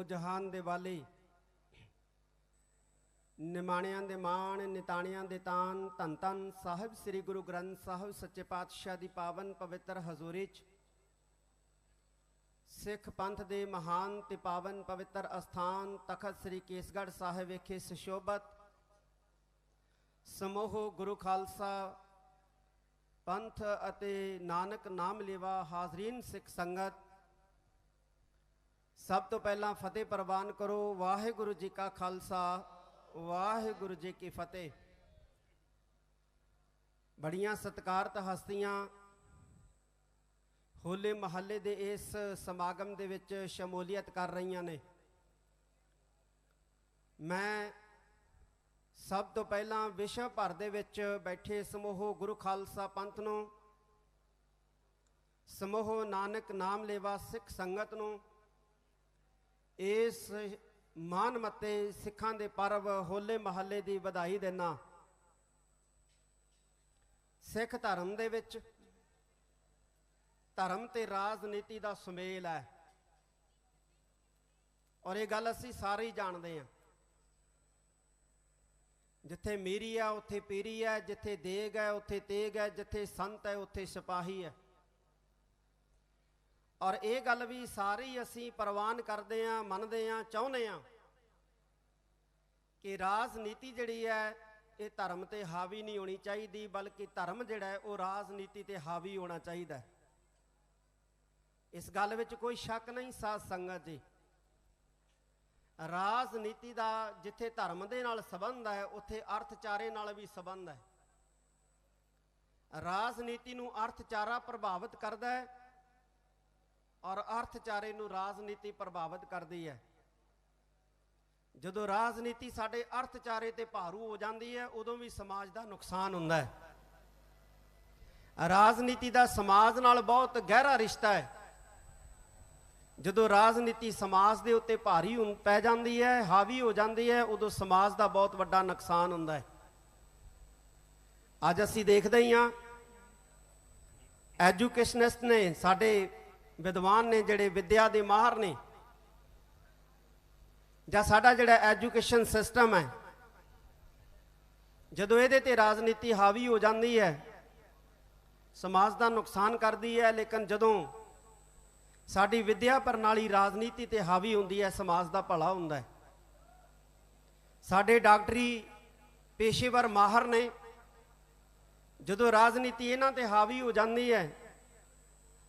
दो जहान दे वाले निमाणियां दे मान निताणियां दे तान धन धन साहिब श्री गुरु ग्रंथ साहिब सच्चे पातशाह दी पावन पवित्र हजूरी च सिख पंथ दे महान ते पावन पवित्र अस्थान तखत श्री केसगढ़ साहिब विखे सुशोभत समूह गुरु खालसा पंथ अते नानक नाम लेवा हाजरीन सिख संगत सब तो पहला फतेह प्रवान करो। वाहिगुरु जी का खालसा वाहिगुरु जी की फतेह। बड़ियां सत्कारत हस्तियां होले महल्ले दे इस समागम दे विच शमूलीयत कर रही ने। मैं सब तो पहला विश्व भर दे विच बैठे समूह गुरु खालसा पंथ नूं, समूह नानक नाम लेवा सिख संगत नूं इस मानमते सिखां दे पर्व होले महल्ले दी बधाई देना। सिख धर्म दे विच धर्म ते राजनीति दा सुमेल है और ये गल असीं सारे ही जानते हैं। जिथे मीरी है उत्थे पीरी है, जिथे देग है उत्थे तेग है, जिथे संत है उत्थे सिपाही है। और ये गल भी सारी असीं प्रवान करते हैं, मनते हैं, चाहुंदे हैं कि राजनीति जिहड़ी है ये धर्म ते हावी नहीं होनी चाहिए, बल्कि धर्म जिहड़ा है वो राजनीति ते हावी होना चाहिए। इस गल विच कोई शक नहीं साध संगत जी। राजनीति का जिथे धर्म दे नाल संबंध है उत्थे अर्थचारे नाल भी संबंध है। राजनीति नूं अर्थचारा प्रभावित करता है और अर्थचारे नूं राजनीति प्रभावित करती है। जदों राजनीति साडे अर्थचारे ते भारू हो जाती है उदों भी समाज का नुकसान हुंदा है। राजनीति का समाज नाल बहुत गहरा रिश्ता है। जदों राजनीति समाज के उत्ते भारी पै जाती है, हावी हो जाती है, उदों समाज का बहुत वड्डा नुकसान हुंदा है। अज असीं देखदे ही हां एजुकेशनिस्ट ने साडे विद्वान ने जिहड़े विद्या के माहर ने जां साडा जिहड़ा एजुकेशन सिस्टम है, जदों इहदे ते राजनीति हावी हो जाती है समाज का नुकसान करती है। लेकिन जदों साडी विद्या प्रणाली राजनीति ते हावी हुंदी है समाज का भला हुंदा है। साडे डॉक्टरी पेशेवर माहर ने जदों राजनीति इन्हां ते हावी हो जाती है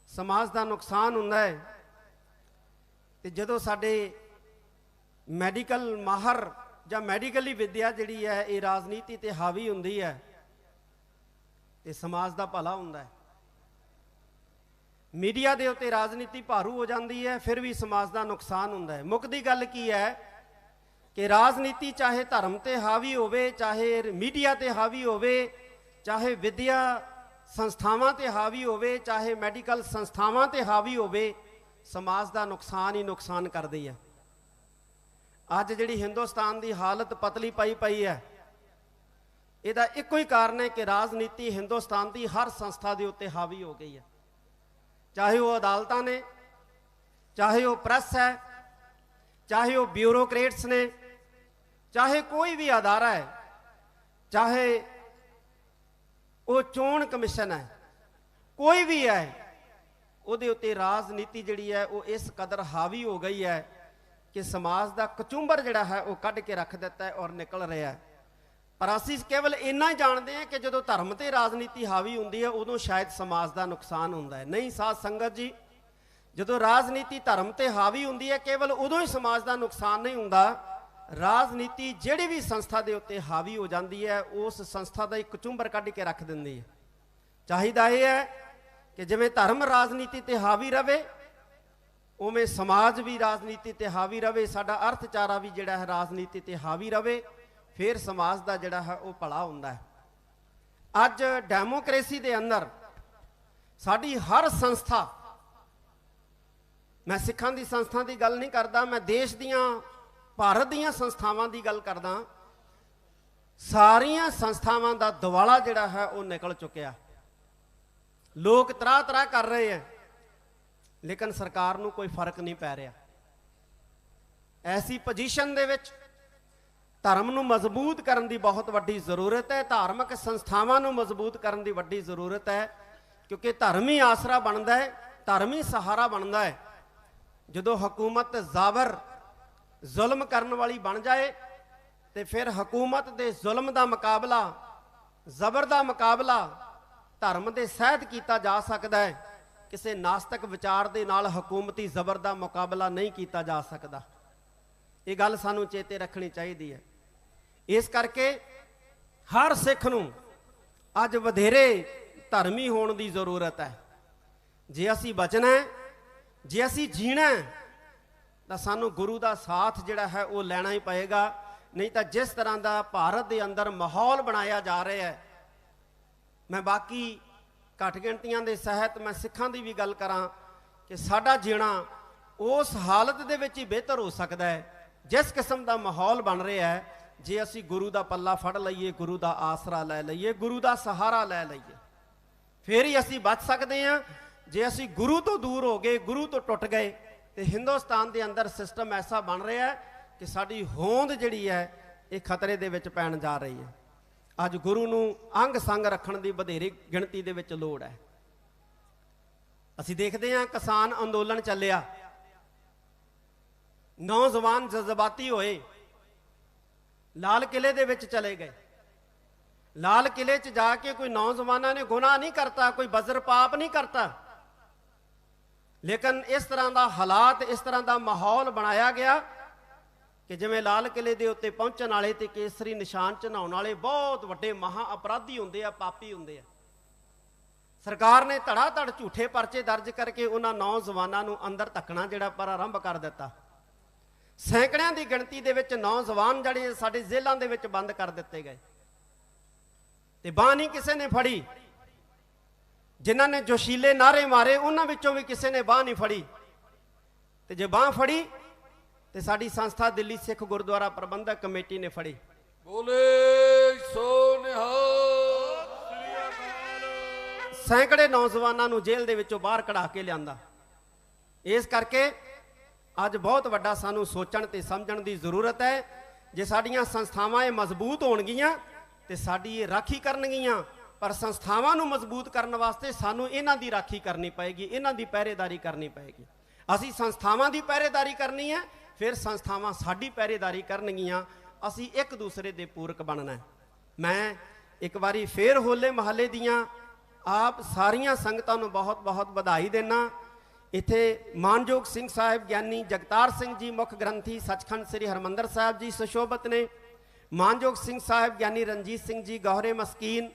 समाज का नुकसान हुंदा है। ते जदों साडे मैडिकल माहर जां मैडिकली विद्या जिहड़ी है ये राजनीति ते हावी हुंदी है ते समाज का भला हुंदा है। मीडिया के उत्ते राजनीति भारू हो जाती है फिर भी समाज का नुकसान हुंदा है। मुकदी गल की है कि राजनीति चाहे धर्म ते हावी होवे, चाहे मीडिया ते हावी होवे, चाहे विद्या संस्थावां ते हावी होवे, चाहे मैडिकल संस्थावां ते हावी होवे, समाज का नुकसान ही नुकसान करदी है। अज जिहड़ी हिंदुस्तान की हालत पतली पई पई है इहदा इक्को ही कारण है कि राजनीति हिंदुस्तान की हर संस्था के उत्ते हावी हो गई है। चाहे वो अदालतां ने, चाहे वो प्रेस है, चाहे वो ब्यूरोक्रेट्स ने, चाहे कोई भी अदारा है, चाहे वो चोण कमिशन है, कोई भी है, उहदे उत्ते राजनीति जिहड़ी है वो इस कदर हावी हो गई है कि समाज का कचुंबर जिहड़ा है वो कढ़ के रख दिता है और निकल रहा है। पर असीं केवल इन्ना ही जानते हैं कि जदों धर्म ते राजनीति हावी हुंदी है उदों शायद समाज का नुकसान हुंदा है। नहीं साध संगत जी, जदों राजनीति धर्म ते हावी हुंदी है केवल उदों ही समाज का नुकसान नहीं हुंदा। राजनीति जिहड़ी भी संस्था दे उत्ते हावी हो जाती है उस संस्था का एक कचुंबर कढ़ के रख दिंदी है। चाहिदा यह है कि जिवें धर्म राजनीति ते हावी रहे उवें समाज भी राजनीति ते हावी रहे, साडा अर्थचारा भी जिहड़ा है राजनीति ते हावी रहे, फिर समाज का जिहड़ा है वो भला हुंदा है। अज डेमोक्रेसी के अंदर साडी हर संस्था, मैं सिखां दी संस्था की गल नहीं करदा, मैं देश दियां भारत दियां संस्थावां की गल करदा, सारियां संस्थावां दा दवाला जिहड़ा है वो निकल चुकिया। लोग तरह तरह कर रहे हैं लेकिन सरकार नूं कोई फर्क नहीं पै रहा। ਐਸੀ ਪੋਜੀਸ਼ਨ ਦੇ ਵਿੱਚ ਧਰਮ ਨੂੰ ਮਜ਼ਬੂਤ ਕਰਨ ਦੀ ਬਹੁਤ ਵੱਡੀ ਜ਼ਰੂਰਤ ਹੈ। ਧਾਰਮਿਕ ਸੰਸਥਾਵਾਂ ਨੂੰ ਮਜ਼ਬੂਤ ਕਰਨ ਦੀ ਵੱਡੀ ਜ਼ਰੂਰਤ ਹੈ, ਕਿਉਂਕਿ ਧਰਮ ਹੀ ਆਸਰਾ ਬਣਦਾ ਹੈ, ਧਰਮ ਹੀ ਸਹਾਰਾ ਬਣਦਾ ਹੈ। ਜਦੋਂ ਹਕੂਮਤ ਜ਼ਾਬਰ ਜ਼ੁਲਮ ਕਰਨ ਵਾਲੀ ਬਣ ਜਾਏ ਤੇ ਫਿਰ ਹਕੂਮਤ ਦੇ ਜ਼ੁਲਮ ਦਾ ਮੁਕਾਬਲਾ, ਜ਼ਬਰ ਦਾ ਮੁਕਾਬਲਾ ਧਰਮ ਦੇ ਸਹਿਤ ਕੀਤਾ ਜਾ ਸਕਦਾ ਹੈ। ਕਿਸੇ ਨਾਸਤਿਕ ਵਿਚਾਰ ਦੇ ਨਾਲ ਹਕੂਮਤੀ ਜ਼ਬਰ ਦਾ ਮੁਕਾਬਲਾ ਨਹੀਂ ਕੀਤਾ ਜਾ ਸਕਦਾ। ਇਹ ਗੱਲ ਸਾਨੂੰ ਚੇਤੇ ਰੱਖਣੀ ਚਾਹੀਦੀ ਹੈ। ਇਸ ਕਰਕੇ ਹਰ ਸਿੱਖ ਨੂੰ ਅੱਜ ਵਧੇਰੇ ਧਰਮੀ ਹੋਣ ਦੀ ਜ਼ਰੂਰਤ ਹੈ। ਜੇ ਅਸੀਂ ਬਚਣਾ ਹੈ, ਜੇ ਅਸੀਂ ਜੀਣਾ ਹੈ, ਤਾਂ ਸਾਨੂੰ ਗੁਰੂ ਦਾ ਸਾਥ ਜਿਹੜਾ ਹੈ ਉਹ ਲੈਣਾ ਹੀ ਪਏਗਾ। ਨਹੀਂ ਤਾਂ ਜਿਸ ਤਰ੍ਹਾਂ ਦਾ ਭਾਰਤ ਦੇ ਅੰਦਰ ਮਾਹੌਲ ਬਣਾਇਆ ਜਾ ਰਿਹਾ ਹੈ, ਮੈਂ ਬਾਕੀ ਘੱਟ ਗਿਣਤੀਆਂ ਦੇ ਸਹਿਤ ਮੈਂ ਸਿੱਖਾਂ ਦੀ ਵੀ ਗੱਲ ਕਰਾਂ ਕਿ ਸਾਡਾ ਜੀਣਾ ਉਸ ਹਾਲਤ ਦੇ ਵਿੱਚ ਹੀ ਬਿਹਤਰ ਹੋ ਸਕਦਾ ਹੈ ਜਿਸ ਕਿਸਮ ਦਾ ਮਾਹੌਲ ਬਣ ਰਿਹਾ ਹੈ। ਜੇ ਅਸੀਂ ਗੁਰੂ ਦਾ ਪੱਲਾ ਫੜ ਲਈਏ, ਗੁਰੂ ਦਾ ਆਸਰਾ ਲੈ ਲਈਏ, ਗੁਰੂ ਦਾ ਸਹਾਰਾ ਲੈ ਲਈਏ, ਫਿਰ ਹੀ ਅਸੀਂ ਬਚ ਸਕਦੇ ਹਾਂ। ਜੇ ਅਸੀਂ ਗੁਰੂ ਤੋਂ ਦੂਰ ਹੋ ਗਏ, ਗੁਰੂ ਤੋਂ ਟੁੱਟ ਗਏ, ਤੇ ਹਿੰਦੁਸਤਾਨ ਦੇ ਅੰਦਰ ਸਿਸਟਮ ਐਸਾ ਬਣ ਰਿਹਾ ਹੈ ਕਿ ਸਾਡੀ ਹੋਂਦ ਜਿਹੜੀ ਹੈ ਇਹ ਖਤਰੇ ਦੇ ਵਿੱਚ ਪੈਣ ਜਾ ਰਹੀ ਹੈ। ਅੱਜ ਗੁਰੂ ਨੂੰ ਅੰਗ ਸੰਗ ਰੱਖਣ ਦੀ ਵਧੇਰੇ ਗਿਣਤੀ ਦੇ ਵਿੱਚ ਲੋੜ ਹੈ। ਅਸੀਂ ਦੇਖਦੇ ਹਾਂ ਕਿਸਾਨ ਅੰਦੋਲਨ ਚੱਲਿਆ, ਨੌਜਵਾਨ ਜਜ਼ਬਾਤੀ ਹੋਏ, ਲਾਲ ਕਿਲੇ ਦੇ ਵਿੱਚ ਚਲੇ ਗਏ। ਲਾਲ ਕਿਲੇ 'ਚ ਜਾ ਕੇ ਕੋਈ ਨੌਜਵਾਨਾਂ ਨੇ ਗੁਨਾਹ ਨਹੀਂ ਕਰਤਾ, ਕੋਈ ਬਜ਼ਰ ਪਾਪ ਨਹੀਂ ਕਰਤਾ, ਲੇਕਿਨ ਇਸ ਤਰ੍ਹਾਂ ਦਾ ਹਾਲਾਤ, ਇਸ ਤਰ੍ਹਾਂ ਦਾ ਮਾਹੌਲ ਬਣਾਇਆ ਗਿਆ ਕਿ ਜਿਵੇਂ ਲਾਲ ਕਿਲੇ ਦੇ ਉੱਤੇ ਪਹੁੰਚਣ ਵਾਲੇ ਤੇ ਕੇਸਰੀ ਨਿਸ਼ਾਨ ਚੜਾਉਣ ਵਾਲੇ ਬਹੁਤ ਵੱਡੇ ਮਹਾ ਅਪਰਾਧੀ ਹੁੰਦੇ ਆ, ਪਾਪੀ ਹੁੰਦੇ ਆ। ਸਰਕਾਰ ਨੇ ਧੜਾ ਧੜ ਝੂਠੇ ਪਰਚੇ ਦਰਜ ਕਰਕੇ ਉਹਨਾਂ ਨੌਜਵਾਨਾਂ ਨੂੰ ਅੰਦਰ ਧੱਕਣਾ ਜਿਹੜਾ ਆਰੰਭ ਕਰ ਦਿੱਤਾ। ਸੈਂਕੜਿਆਂ ਦੀ ਗਿਣਤੀ ਦੇ ਵਿੱਚ ਨੌਜਵਾਨ ਜਿਹੜੇ ਸਾਡੇ ਜੇਲ੍ਹਾਂ ਦੇ ਵਿੱਚ ਬੰਦ ਕਰ ਦਿੱਤੇ ਗਏ, ਤੇ ਬਾਂਹ ਨਹੀਂ ਕਿਸੇ ਨੇ ਫੜੀ। ਜਿਨ੍ਹਾਂ ਨੇ ਜੋਸ਼ੀਲੇ ਨਾਅਰੇ ਮਾਰੇ ਉਹਨਾਂ ਵਿੱਚੋਂ ਵੀ ਕਿਸੇ ਨੇ ਬਾਂਹ ਨਹੀਂ ਫੜੀ। ਤੇ ਜੇ ਬਾਂਹ ਫੜੀ ਤੇ ਸਾਡੀ ਸੰਸਥਾ ਦਿੱਲੀ ਸਿੱਖ ਗੁਰਦੁਆਰਾ ਪ੍ਰਬੰਧਕ ਕਮੇਟੀ ਨੇ ਫੜੀ। ਬੋਲੇ ਸੋ ਨਿਹਾਲ। ਸੈਂਕੜੇ ਨੌਜਵਾਨਾਂ ਨੂੰ ਜੇਲ੍ਹ ਦੇ ਵਿੱਚੋਂ ਬਾਹਰ ਕਢਾ ਕੇ ਲਿਆਂਦਾ। ਇਸ ਕਰਕੇ ਅੱਜ ਬਹੁਤ ਵੱਡਾ ਸਾਨੂੰ ਸੋਚਣ ਤੇ ਸਮਝਣ ਦੀ ਜ਼ਰੂਰਤ ਹੈ। ਜੇ ਸਾਡੀਆਂ ਸੰਸਥਾਵਾਂ ਇਹ ਮਜ਼ਬੂਤ ਹੋਣਗੀਆਂ ਤੇ ਸਾਡੀ ਇਹ ਰਾਖੀ ਕਰਨਗੀਆਂ, ਪਰ ਸੰਸਥਾਵਾਂ ਨੂੰ ਮਜ਼ਬੂਤ ਕਰਨ ਵਾਸਤੇ ਸਾਨੂੰ ਇਹਨਾਂ ਦੀ ਰਾਖੀ ਕਰਨੀ ਪਏਗੀ, ਇਹਨਾਂ ਦੀ ਪਹਿਰੇਦਾਰੀ ਕਰਨੀ ਪਏਗੀ। ਅਸੀਂ ਸੰਸਥਾਵਾਂ ਦੀ ਪਹਿਰੇਦਾਰੀ ਕਰਨੀ ਹੈ, ਫਿਰ ਸੰਸਥਾਵਾਂ ਸਾਡੀ ਪਹਿਰੇਦਾਰੀ ਕਰਨਗੀਆਂ। ਅਸੀਂ ਇੱਕ ਦੂਸਰੇ ਦੇ ਪੂਰਕ ਬਣਨਾ। ਮੈਂ ਇੱਕ ਵਾਰੀ ਫੇਰ ਹੋਲੇ ਮਹੱਲੇ ਦੀਆਂ ਆਪ ਸਾਰੀਆਂ ਸੰਗਤਾਂ ਨੂੰ ਬਹੁਤ ਬਹੁਤ ਵਧਾਈ ਦੇਣਾ। ਇੱਥੇ ਮਾਨਯੋਗ ਸਿੰਘ ਸਾਹਿਬ ਗਿਆਨੀ ਜਗਤਾਰ ਸਿੰਘ ਜੀ ਮੁੱਖ ਗ੍ਰੰਥੀ ਸੱਚਖੰਡ ਸ੍ਰੀ ਹਰਿਮੰਦਰ ਸਾਹਿਬ ਜੀ ਸੁਸ਼ੋਭਿਤ ਨੇ। ਮਾਨਯੋਗ ਸਿੰਘ ਸਾਹਿਬ ਗਿਆਨੀ ਰਣਜੀਤ ਸਿੰਘ ਜੀ ਗੌਹਰੇ ਮਸਕੀਨ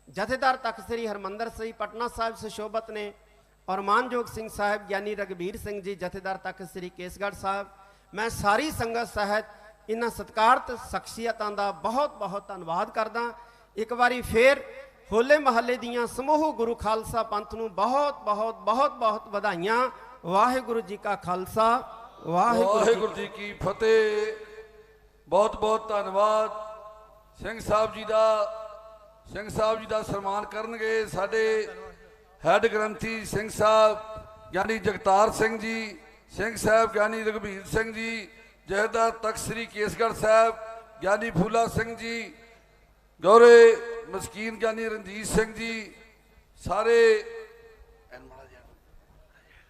ਜਥੇਦਾਰ ਤਖਤ ਸ੍ਰੀ ਹਰਿਮੰਦਰ ਸਾਹਿਬ ਪਟਨਾ ਸਾਹਿਬ ਸੁਸ਼ੋਭਿਤ ਨੇ। ਔਰ ਮਾਨਯੋਗ ਸਿੰਘ ਸਾਹਿਬ ਗਿਆਨੀ ਰਘਬੀਰ ਸਿੰਘ ਜੀ ਜਥੇਦਾਰ ਤਖਤ ਸ੍ਰੀ ਕੇਸਗੜ੍ਹ ਸਾਹਿਬ। ਮੈਂ ਸਾਰੀ ਸੰਗਤ ਸਹਿਤ ਇਹਨਾਂ ਸਤਿਕਾਰਤ ਸ਼ਖਸੀਅਤਾਂ ਦਾ ਬਹੁਤ ਬਹੁਤ ਧੰਨਵਾਦ ਕਰਦਾ। ਇੱਕ ਵਾਰੀ ਫੇਰ ਹੋਲੇ ਮਹੱਲੇ ਦੀਆਂ ਸਮੂਹ ਗੁਰੂ ਖਾਲਸਾ ਪੰਥ ਨੂੰ ਬਹੁਤ ਬਹੁਤ ਬਹੁਤ ਬਹੁਤ ਵਧਾਈਆਂ। ਵਾਹਿਗੁਰੂ ਜੀ ਕਾ ਖਾਲਸਾ, ਵਾਹਿਗੁਰੂ ਜੀ ਕੀ ਫਤਿਹ। ਬਹੁਤ ਬਹੁਤ ਧੰਨਵਾਦ ਸਿੰਘ ਸਾਹਿਬ ਜੀ ਦਾ। ਸਿੰਘ ਸਾਹਿਬ ਜੀ ਦਾ ਸਨਮਾਨ ਕਰਨਗੇ ਸਾਡੇ ਹੈੱਡ ਗ੍ਰੰਥੀ ਸਿੰਘ ਸਾਹਿਬ ਗਿਆਨੀ ਜਗਤਾਰ ਸਿੰਘ ਜੀ, ਸਿੰਘ ਸਾਹਿਬ ਗਿਆਨੀ ਰਘਬੀਰ ਸਿੰਘ ਜੀ, ਜਥੇਦਾਰ ਤਖਤ ਸ੍ਰੀ ਕੇਸਗੜ੍ਹ ਸਾਹਿਬ ਗਿਆਨੀ ਫੂਲਾ ਸਿੰਘ ਜੀ, ਗੌਰੇ ਮਸਕੀਨ ਗਿਆਨੀ ਰਣਜੀਤ ਸਿੰਘ ਜੀ, ਸਾਰੇ